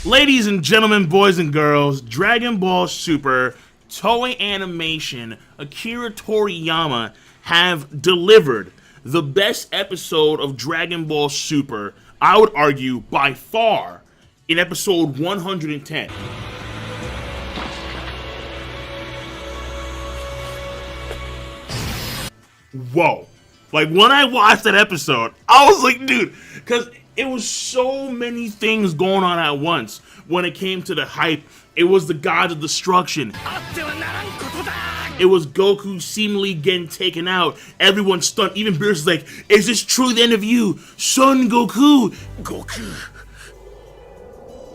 Ladies and gentlemen, boys and girls, Dragon Ball Super, Toei Animation, Akira Toriyama have delivered the best episode of Dragon Ball Super, I would argue, by far, in episode 110. Whoa. Like, when I watched that episode, I was like, dude, because it was so many things going on at once. When it came to the hype, it was the gods of destruction. It was Goku seemingly getting taken out. Everyone stunned. Even Beerus is like, is this true the end of you? Son Goku. Goku.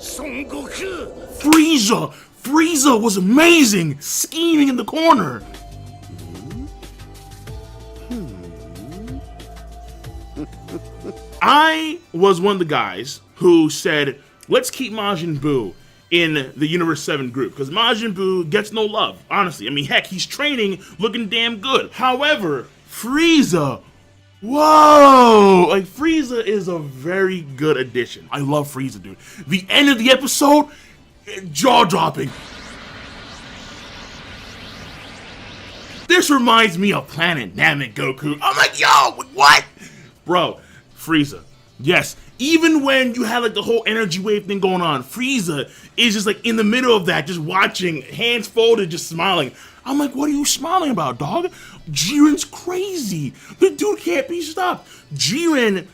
Son Goku. Frieza. Frieza was amazing. Scheming in the corner. I was one of the guys who said, let's keep Majin Buu in the Universe 7 group, because Majin Buu gets no love, honestly. I mean, heck, he's training, looking damn good. However, Frieza, whoa! Like, Frieza is a very good addition. I love Frieza, dude. The end of the episode, jaw-dropping. This reminds me of Planet Namek Goku. I'm like, yo, what? Bro, Frieza, yes, even when you have like the whole energy wave thing going on, Frieza is just like in the middle of that, just watching, hands folded, just smiling. I'm like, what are you smiling about, dog? Jiren's crazy. The dude can't be stopped. Jiren,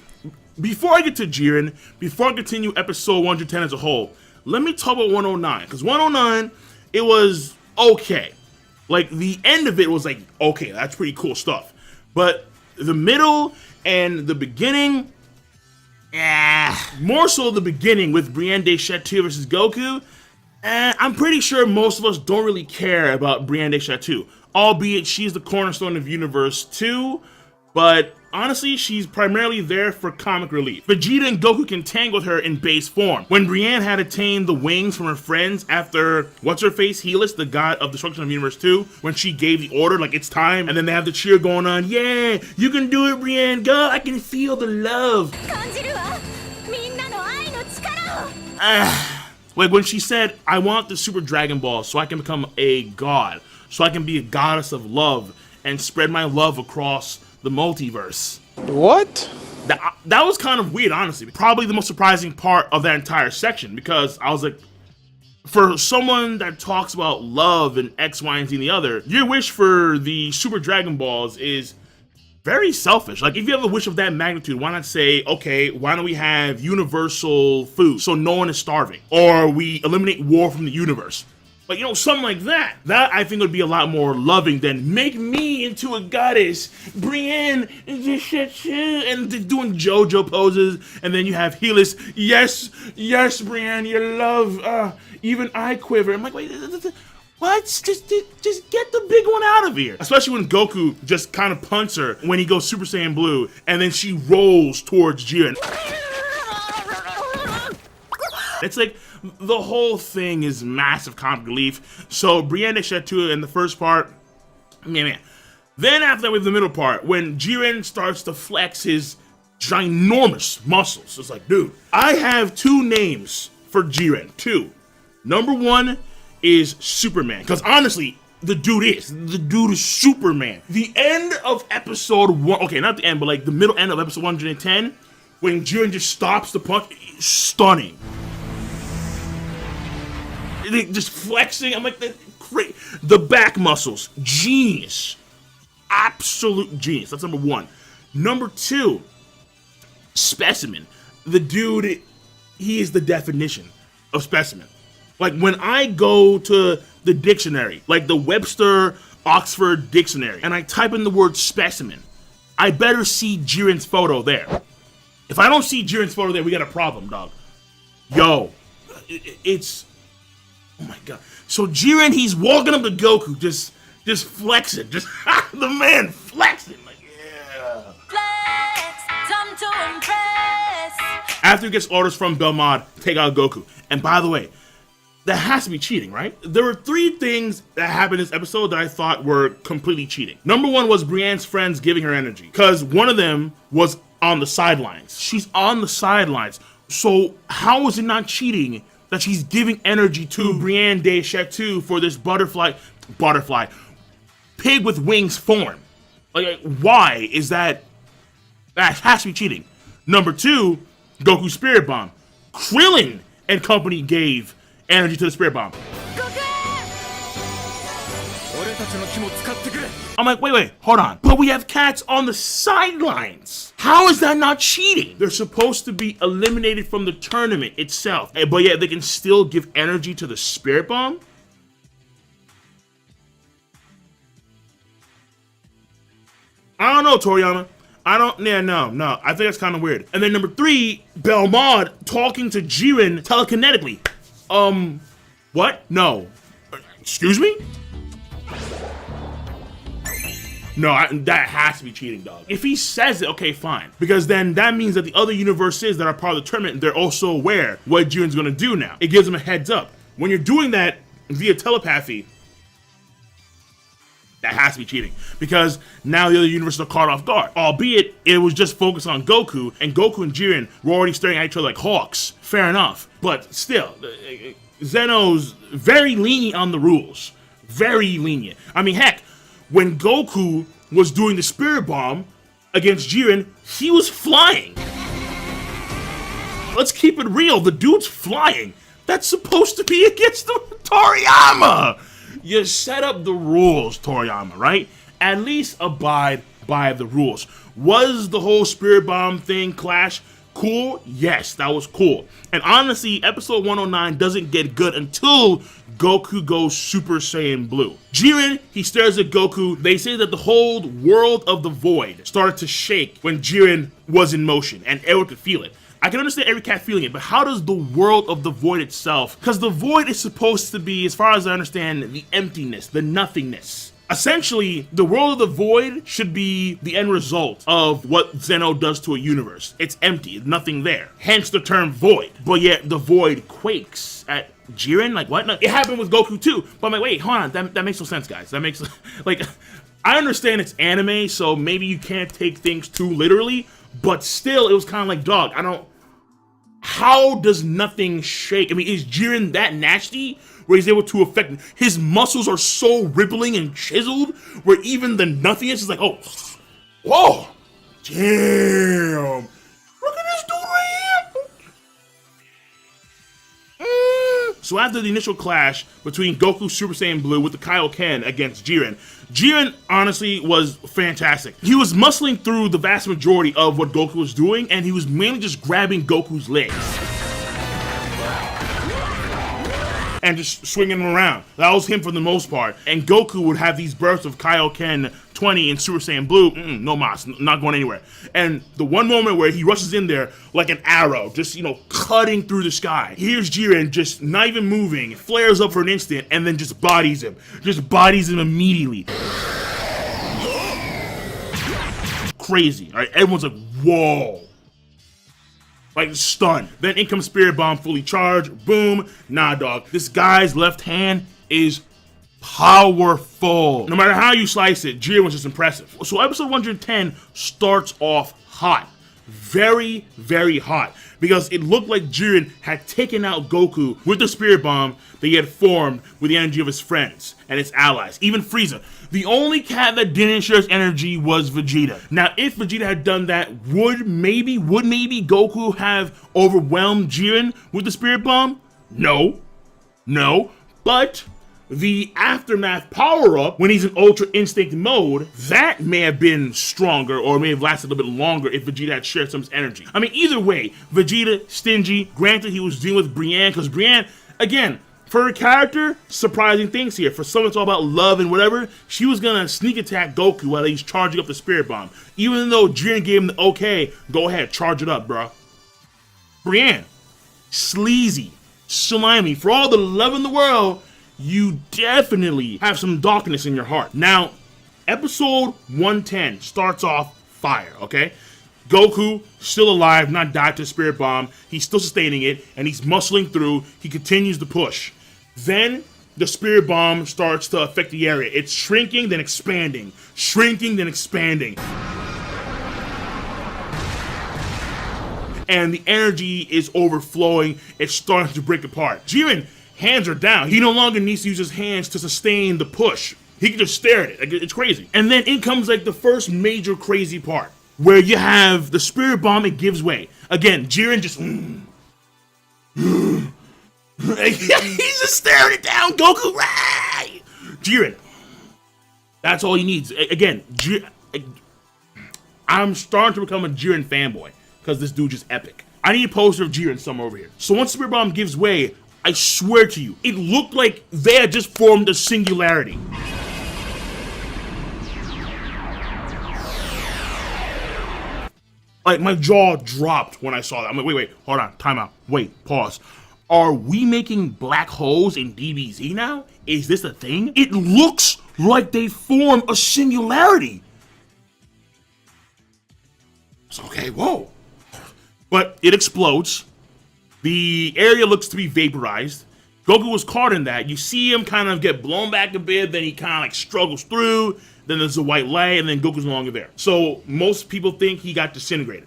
before I get to Jiren, before I continue episode 110 as a whole, let me talk about 109, because 109, it was okay. Like, the end of it was like, okay, that's pretty cool stuff. But the middle and the beginning, more so the beginning with Brienne de Chateau versus Goku, I'm pretty sure most of us don't really care about Brienne de Chateau, albeit she's the cornerstone of Universe 2, but honestly, she's primarily there for comic relief. Vegeta and Goku can tangle with her in base form. When Brienne had attained the wings from her friends after, what's-her-face, Helis, the god of destruction of Universe 2, when she gave the order, like, it's time, and then they have the cheer going on, yeah, you can do it, Brienne, go, I can feel the love. Like, when she said, I want the Super Dragon Ball so I can become a god, so I can be a goddess of love, and spread my love across the multiverse. What? That was kind of weird, honestly. Probably the most surprising part of that entire section, because I was like, for someone that talks about love and X, Y, and Z and the other, your wish for the Super Dragon Balls is very selfish. Like, if you have a wish of that magnitude, why not say, okay, why don't we have universal food so no one is starving? Or we eliminate war from the universe. Like, you know, something like that. That, I think, would be a lot more loving than make me into a goddess, Brienne, and doing JoJo poses, and then you have Helis, yes, yes, Brienne, your love, even I quiver. I'm like, wait, what? Just get the big one out of here. Especially when Goku just kind of punts her when he goes Super Saiyan Blue, and then she rolls towards Jiren. It's like, the whole thing is massive comic relief. So Brienne de Chateau in the first part, man. Then after that, with the middle part, when Jiren starts to flex his ginormous muscles, it's like, dude, I have two names for Jiren. Two. Number one is Superman, because honestly, the dude is Superman. The end of episode 1, okay, not the end, but like the middle end of episode 110, when Jiren just stops the punch, stunning. Just flexing, I'm like, great. The back muscles, genius. Absolute genius. That's number one. Number two, specimen. The dude, he is the definition of specimen. Like, when I go to the dictionary, like the Webster Oxford Dictionary, and I type in the word specimen, I better see Jiren's photo there. If I don't see Jiren's photo there, we got a problem, dog. Yo, it's... Oh my god. So Jiren, he's walking up to Goku, just flexing. Just the man flexing. Like, yeah. Flex, time to impress. After he gets orders from Belmont, take out Goku. And by the way, that has to be cheating, right? There were 3 things that happened in this episode that I thought were completely cheating. Number 1 was Brienne's friends giving her energy, because one of them was on the sidelines. She's on the sidelines. So how is it not cheating that she's giving energy to Brienne de Chateau for this butterfly, pig with wings form. Like, why is that? That has to be cheating. Number 2, Goku Spirit Bomb. Krillin and company gave energy to the Spirit Bomb. I'm like, wait, hold on. But we have cats on the sidelines. How is that not cheating? They're supposed to be eliminated from the tournament itself, but yet they can still give energy to the Spirit Bomb? I don't know, Toriyama. No. I think that's kind of weird. And then number 3, Belmont talking to Jiren telekinetically. What? No. Excuse me? No, that has to be cheating, dog. If he says it, okay, fine. Because then that means that the other universes that are part of the tournament, they're also aware what Jiren's gonna do now. It gives them a heads up. When you're doing that via telepathy, that has to be cheating. Because now the other universes are caught off guard. Albeit, it was just focused on Goku, and Goku and Jiren were already staring at each other like hawks. Fair enough. But still, Zeno's very lenient on the rules. Very lenient. I mean, heck, when Goku was doing the Spirit Bomb against Jiren, he was flying. Let's keep it real. The dude's flying. That's supposed to be against the Toriyama. You set up the rules, Toriyama, right? At least abide by the rules. Was the whole Spirit Bomb thing clash cool? Yes, that was cool. And honestly, episode 109 doesn't get good until Goku goes Super Saiyan Blue. Jiren, he stares at Goku. They say that the whole world of the void started to shake when Jiren was in motion, and everyone could feel it. I can understand every cat feeling it, but how does the world of the void itself? Because the void is supposed to be, as far as I understand, the emptiness, the nothingness. Essentially, the world of the void should be the end result of what Zeno does to a universe. It's empty, nothing there. Hence the term void. But yet the void quakes at Jiren? Like, what? No, it happened with Goku too. But I'm like, wait, hold on. That makes no sense, guys. That makes, like, I understand it's anime, so maybe you can't take things too literally, but still, it was kind of like, dog, how does nothing shake? I mean, is Jiren that nasty where he's able to affect, his muscles are so rippling and chiseled where even the nothingness is like, oh, whoa, damn, look at this dude right here. So after the initial clash between Goku Super Saiyan Blue with the Kaioken against Jiren, Jiren honestly was fantastic. He was muscling through the vast majority of what Goku was doing, and he was mainly just grabbing Goku's legs and just swinging him around. That was him for the most part. And Goku would have these bursts of Kaioken 20 and Super Saiyan Blue. No mas, not going anywhere. And the one moment where he rushes in there like an arrow, just, cutting through the sky. Here's Jiren just not even moving, flares up for an instant, and then just bodies him. Just bodies him immediately. Crazy, all right? Everyone's like, whoa. Like, stunned. Then in comes Spirit Bomb, fully charged. Boom. Nah, dog. This guy's left hand is powerful. No matter how you slice it, Jiren was just impressive. So episode 110 starts off hot. Very, very hot. Because it looked like Jiren had taken out Goku with the Spirit Bomb that he had formed with the energy of his friends and his allies. Even Frieza. The only cat that didn't share his energy was Vegeta. Now, if Vegeta had done that, would maybe Goku have overwhelmed Jiren with the Spirit Bomb? No. But the Aftermath power-up, when he's in Ultra Instinct mode, that may have been stronger or may have lasted a little bit longer if Vegeta had shared some of his energy. I mean, either way, Vegeta, stingy. Granted, he was dealing with Brienne, because Brienne, again, for her character, surprising things here. For someone that's all about love and whatever, she was gonna sneak attack Goku while he's charging up the Spirit Bomb. Even though Jiren gave him the okay, go ahead, charge it up, bro. Brienne, sleazy, slimy. For all the love in the world, you definitely have some darkness in your heart. Now, episode 110 starts off fire, okay? Goku, still alive, not died to the Spirit Bomb. He's still sustaining it, and he's muscling through. He continues to push. Then, the Spirit Bomb starts to affect the area. It's shrinking, then expanding. Shrinking, then expanding. and the energy is overflowing. It's starting to break apart. Jiren, hands are down. He no longer needs to use his hands to sustain the push. He can just stare at it. Like, it's crazy. And then in comes like the first major crazy part, where you have the spirit bomb. It gives way. Again, Jiren just he's just staring it down. Goku, right? Jiren. That's all he needs. Again, I'm starting to become a Jiren fanboy because this dude just epic. I need a poster of Jiren somewhere over here. So once Spirit Bomb gives way, I swear to you, it looked like they had just formed a singularity. Like, my jaw dropped when I saw that. I'm like, wait, hold on, time out. Wait, pause. Are we making black holes in DBZ now? Is this a thing? It looks like they form a singularity. It's okay, whoa. But it explodes. The area looks to be vaporized. Goku was caught in that. You see him kind of get blown back a bit, then he kind of like struggles through, then there's a white light, and then Goku's no longer there. So most people think he got disintegrated.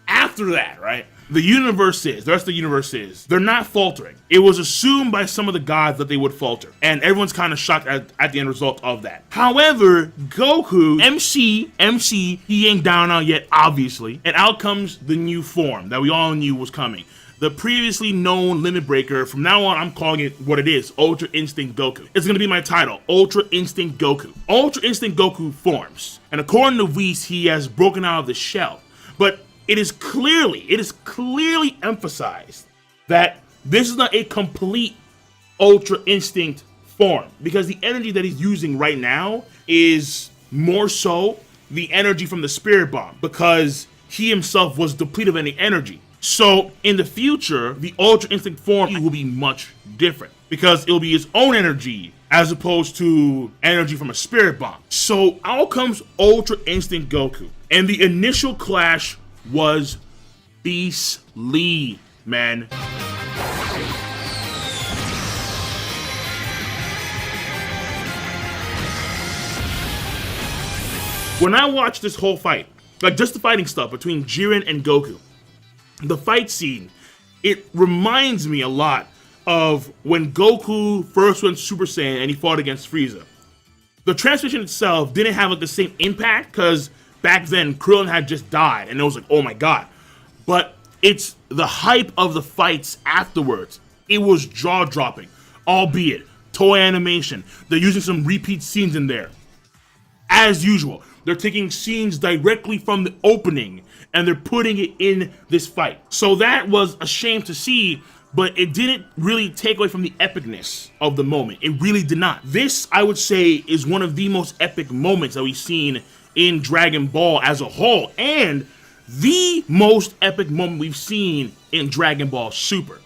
After that, right, the rest of the universe is, they're not faltering. It was assumed by some of the gods that they would falter, and everyone's kind of shocked at the end result of that. However, Goku, MC, he ain't down out yet, obviously, and out comes the new form that we all knew was coming. The previously known Limit Breaker. From now on, I'm calling it what it is, Ultra Instinct Goku. It's gonna be my title, Ultra Instinct Goku. Ultra Instinct Goku forms, and according to Whis, he has broken out of the shell. But it is clearly emphasized that this is not a complete Ultra Instinct form, because the energy that he's using right now is more so the energy from the Spirit Bomb, because he himself was depleted of any energy. So in the future, the Ultra Instinct form will be much different, because it'll be his own energy as opposed to energy from a Spirit Bomb. So out comes Ultra Instinct Goku, and the initial clash was beastly, man. When I watched this whole fight, like just the fighting stuff between Jiren and Goku, the fight scene, it reminds me a lot of when Goku first went Super Saiyan and he fought against Frieza. The transmission itself didn't have like the same impact, because back then Krillin had just died and it was like, oh my god. But it's the hype of the fights afterwards. It was jaw-dropping, albeit toy animation. They're using some repeat scenes in there. As usual, they're taking scenes directly from the opening and they're putting it in this fight. So that was a shame to see, but it didn't really take away from the epicness of the moment. It really did not. This, I would say, is one of the most epic moments that we've seen in Dragon Ball as a whole, and the most epic moment we've seen in Dragon Ball Super.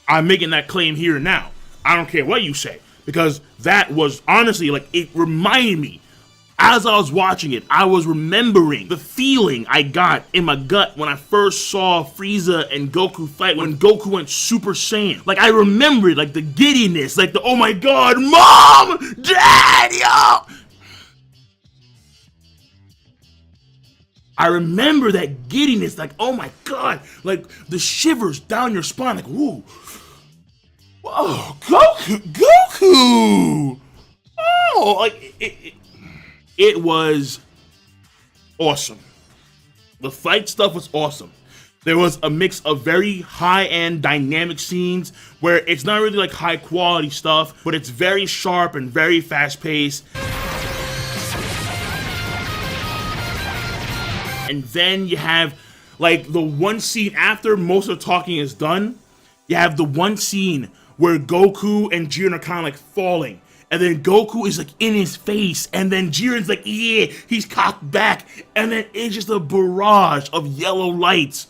I'm making that claim here and now. I don't care what you say, because that was honestly, like, it reminded me. As I was watching it, I was remembering the feeling I got in my gut when I first saw Frieza and Goku fight, when Goku went Super Saiyan. Like, I remembered, like, the giddiness, like the, oh my god, Mom! Dad, yo! I remember that giddiness, like, oh my god, like, the shivers down your spine, like, whoa. Whoa, Goku! Oh, like, it was awesome. The fight stuff was awesome. There was a mix of very high-end dynamic scenes where it's not really like high-quality stuff, but it's very sharp and very fast-paced. And then you have, like, the one scene after most of the talking is done, you have the one scene where Goku and Jiren are kind of like falling. And then Goku is like in his face, and then Jiren's like, yeah, he's cocked back, and then it's just a barrage of yellow lights.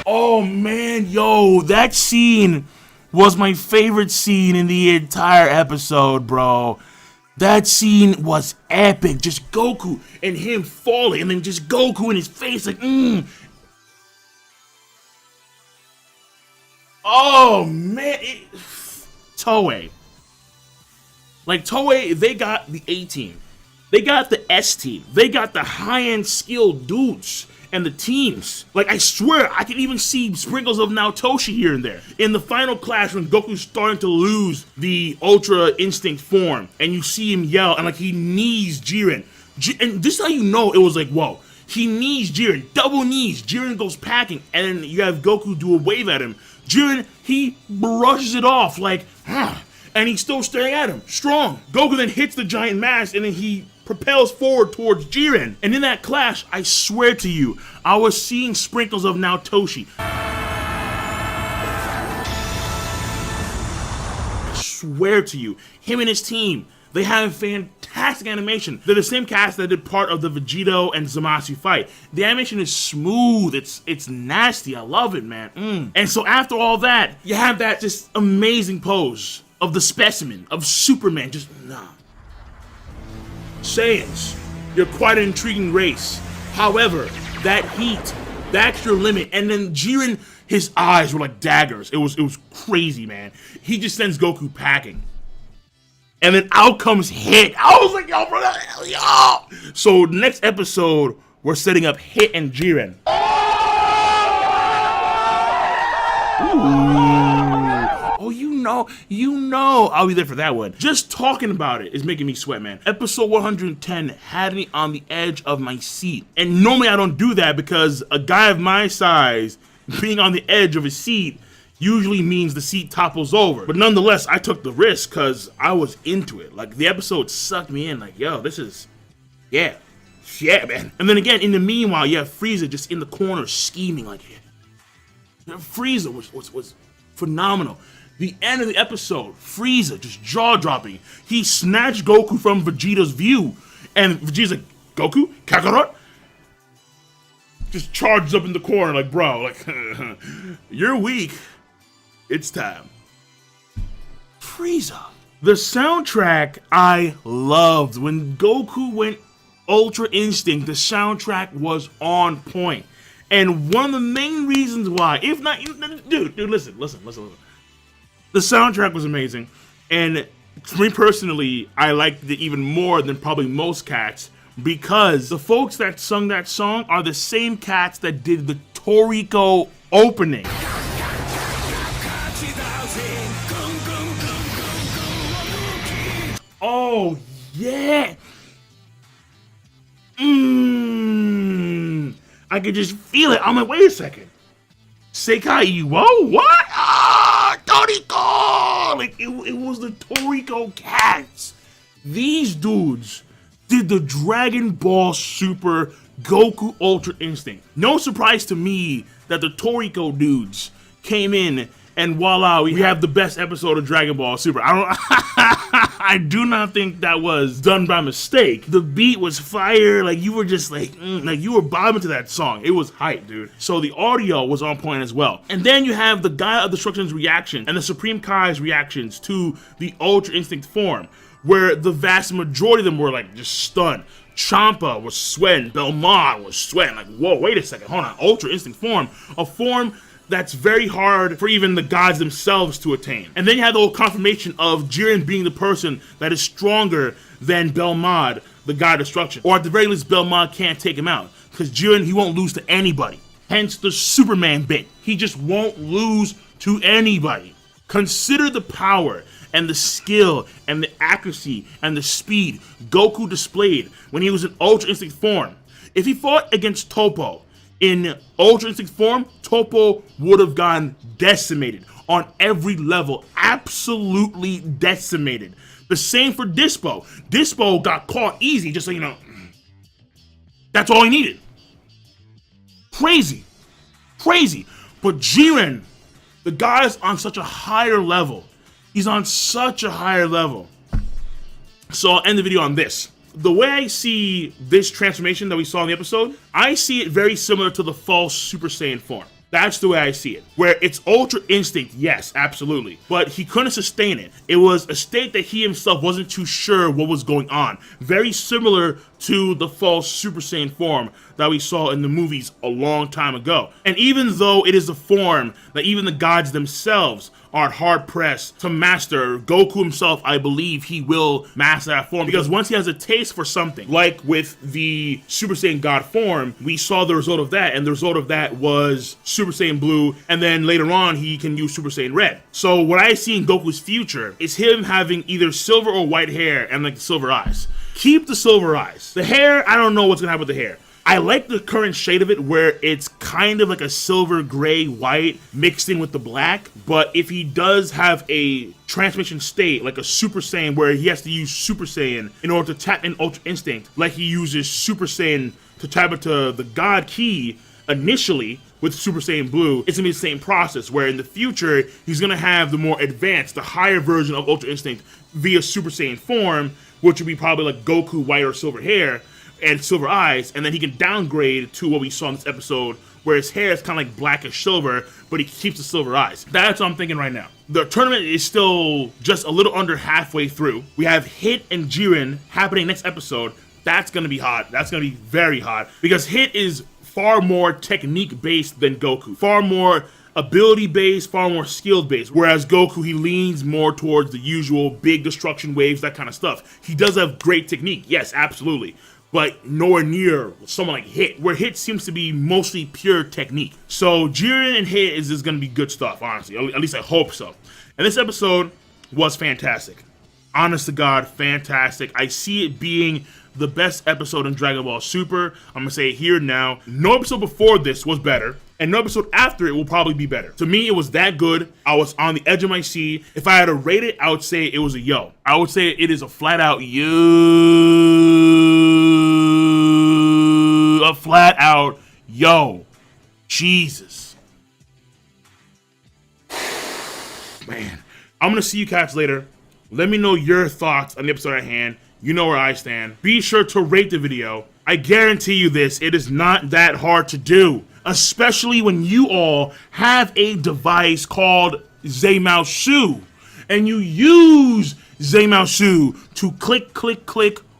Oh man, yo, that scene was my favorite scene in the entire episode, bro. That scene was epic. Just Goku and him falling, and then just Goku in his face, like, Oh man, Toei. Like, Toei, they got the A-Team. They got the S team. They got the high-end skilled dudes and the teams. Like, I swear, I can even see sprinkles of Naotoshi here and there. In the final clash, when Goku's starting to lose the Ultra Instinct form, and you see him yell, and like he knees Jiren. And this is how you know it was like, whoa. He knees Jiren, double knees. Jiren goes packing, and then you have Goku do a wave at him. Jiren, he brushes it off like, and he's still staring at him, strong. Goku then hits the giant mask, and then he propels forward towards Jiren. And in that clash, I swear to you, I was seeing sprinkles of Naotoshi. I swear to you, him and his team, they have fantastic animation. They're the same cast that did part of the Vegito and Zamasu fight. The animation is smooth, it's nasty, I love it, man. And so after all that, you have that just amazing pose of the specimen, of Superman, just nah. Saiyans, you're quite an intriguing race. However, that heat, that's your limit. And then Jiren, his eyes were like daggers. It was crazy, man. He just sends Goku packing. And then out comes Hit. I was like, yo, bro, yo. So next episode, we're setting up Hit and Jiren. Ooh. Oh, you know, I'll be there for that one. Just talking about it is making me sweat, man. Episode 110 had me on the edge of my seat. And normally I don't do that because a guy of my size being on the edge of his seat usually means the seat topples over. But nonetheless, I took the risk because I was into it. Like, the episode sucked me in. Like, yo, this is, yeah, man. And then again, in the meanwhile, you have Frieza just in the corner scheming like, yeah. Frieza was phenomenal. The end of the episode, Frieza just jaw-dropping. He snatched Goku from Vegeta's view. And Vegeta's like, Goku? Kakarot? Just charges up in the corner like, bro, like, you're weak. It's time. Frieza. The soundtrack I loved. When Goku went Ultra Instinct, the soundtrack was on point. And one of the main reasons why, if not, dude, listen. The soundtrack was amazing. And for me personally, I liked it even more than probably most cats because the folks that sung that song are the same cats that did the Toriko opening. Oh, yeah. I could just feel it. I'm like, wait a second. Sekai, whoa, what? Ah, Toriko! Like, it was the Toriko cats. These dudes did the Dragon Ball Super Goku Ultra Instinct. No surprise to me that the Toriko dudes came in and voila, we have the best episode of Dragon Ball Super. I do not think that was done by mistake. The beat was fire. Like, you were just like you were bobbing to that song. It was hype, dude. So the audio was on point as well. And then you have the Guy of Destruction's reaction and the Supreme Kai's reactions to the Ultra Instinct form, where the vast majority of them were like just stunned. Champa was sweating. Belmont was sweating. Like, whoa, wait a second. Hold on. Ultra Instinct form. A form that's very hard for even the gods themselves to attain. And then you have the whole confirmation of Jiren being the person that is stronger than Belmont, the god of destruction. Or at the very least, Belmont can't take him out. Because Jiren, he won't lose to anybody. Hence the Superman bit. He just won't lose to anybody. Consider the power and the skill and the accuracy and the speed Goku displayed when he was in Ultra Instinct form. If he fought against Toppo in Ultra Instinct form, Toppo would have gotten decimated on every level. Absolutely decimated. The same for Dispo. Dispo got caught easy, just so you know. That's all he needed. Crazy. But Jiren, the guy is on such a higher level. He's on such a higher level. So I'll end the video on this. The way I see this transformation that we saw in the episode, I see it very similar to the false Super Saiyan form. That's the way I see it. Where it's Ultra Instinct, yes, absolutely. But he couldn't sustain it. It was a state that he himself wasn't too sure what was going on. Very similar to the false Super Saiyan form that we saw in the movies a long time ago. And even though it is a form that even the gods themselves are hard-pressed to master, Goku himself, I believe he will master that form, because once he has a taste for something, like with the Super Saiyan God form, we saw the result of that, and the result of that was Super Saiyan Blue, and then later on he can use Super Saiyan Red. So what I see in Goku's future is him having either silver or white hair and like silver eyes. Keep the silver eyes. The hair, I don't know what's gonna happen with the hair. I like the current shade of it where it's kind of like a silver, gray, white mixed in with the black. But if he does have a transformation state, like a Super Saiyan where he has to use Super Saiyan in order to tap in Ultra Instinct, like he uses Super Saiyan to tap into the God Key initially with Super Saiyan Blue, it's gonna be the same process where in the future, he's gonna have the more advanced, the higher version of Ultra Instinct via Super Saiyan form, which would be probably like Goku, white or silver hair, and silver eyes, and then he can downgrade to what we saw in this episode where his hair is kind of like blackish silver, but he keeps the silver eyes. That's what I'm thinking right now. The tournament is still just a little under halfway through. We have Hit and Jiren happening next episode. That's gonna be hot. That's gonna be very hot, because Hit is far more technique based than Goku, far more ability based, far more skilled based, whereas Goku, he leans more towards the usual big destruction waves, that kind of stuff. He does have great technique, yes, absolutely, but nowhere near someone like Hit, where Hit seems to be mostly pure technique. So Jiren and Hit is going to be good stuff, honestly. At least I hope so. And this episode was fantastic. Honest to God, fantastic. I see it being the best episode in Dragon Ball Super. I'm going to say it here now. No episode before this was better, and no episode after it will probably be better. To me, it was that good. I was on the edge of my seat. If I had to rate it, I would say it was a yo. I would say it is a flat out yo. A flat out yo. Jesus. Man. I'm going to see you cats later. Let me know your thoughts on the episode at hand. You know where I stand. Be sure to rate the video. I guarantee you this, it is not that hard to do, especially when you all have a device called Zamaosu, and you use Zamaosu to click,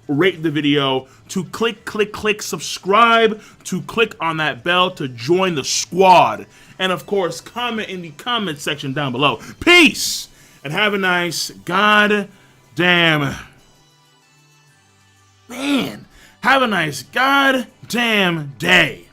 rate the video, to click, subscribe, to click on that bell to join the squad, and of course, comment in the comment section down below. Peace, and have a nice goddamn... Man, have a nice goddamn day.